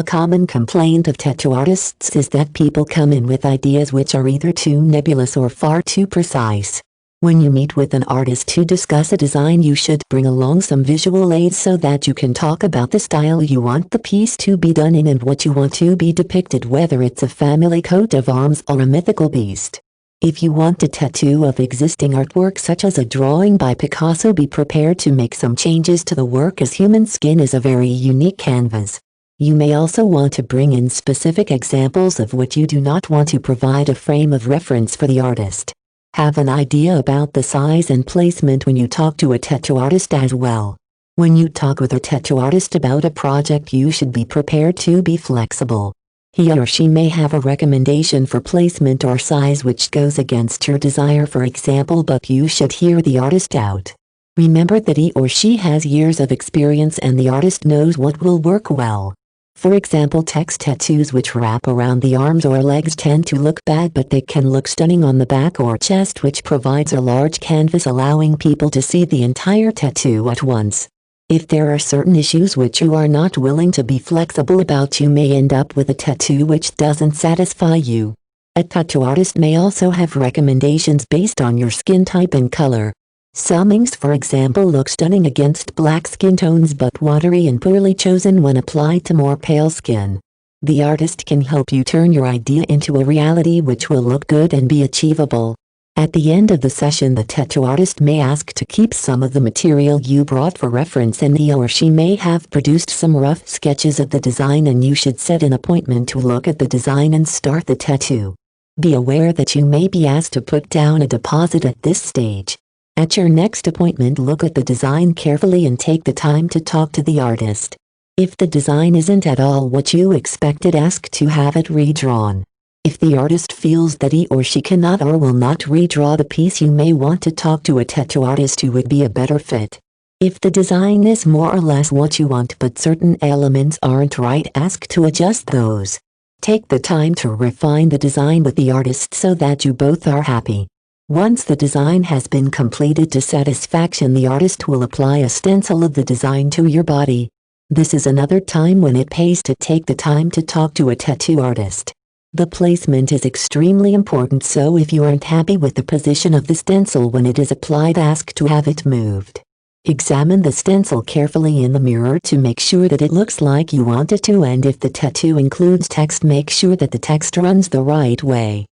A common complaint of tattoo artists is that people come in with ideas which are either too nebulous or far too precise. When you meet with an artist to discuss a design, you should bring along some visual aids so that you can talk about the style you want the piece to be done in and what you want to be depicted, whether it's a family coat of arms or a mythical beast. If you want a tattoo of existing artwork such as a drawing by Picasso, be prepared to make some changes to the work, as human skin is a very unique canvas. You may also want to bring in specific examples of what you do not want to provide a frame of reference for the artist. Have an idea about the size and placement when you talk to a tattoo artist as well. When you talk with a tattoo artist about a project, you should be prepared to be flexible. He or she may have a recommendation for placement or size which goes against your desire, for example, but you should hear the artist out. Remember that he or she has years of experience and the artist knows what will work well. For example, text tattoos which wrap around the arms or legs tend to look bad, but they can look stunning on the back or chest, which provides a large canvas allowing people to see the entire tattoo at once. If there are certain issues which you are not willing to be flexible about, you may end up with a tattoo which doesn't satisfy you. A tattoo artist may also have recommendations based on your skin type and color. Some inks, for example, look stunning against black skin tones but watery and poorly chosen when applied to more pale skin. The artist can help you turn your idea into a reality which will look good and be achievable. At the end of the session, the tattoo artist may ask to keep some of the material you brought for reference, and he or she may have produced some rough sketches of the design, and you should set an appointment to look at the design and start the tattoo. Be aware that you may be asked to put down a deposit at this stage. At your next appointment, look at the design carefully and take the time to talk to the artist. If the design isn't at all what you expected, ask to have it redrawn. If the artist feels that he or she cannot or will not redraw the piece, you may want to talk to a tattoo artist who would be a better fit. If the design is more or less what you want but certain elements aren't right, ask to adjust those. Take the time to refine the design with the artist so that you both are happy. Once the design has been completed to satisfaction, the artist will apply a stencil of the design to your body. This is another time when it pays to take the time to talk to a tattoo artist. The placement is extremely important, so if you aren't happy with the position of the stencil when it is applied, ask to have it moved. Examine the stencil carefully in the mirror to make sure that it looks like you want it to, and if the tattoo includes text, make sure that the text runs the right way.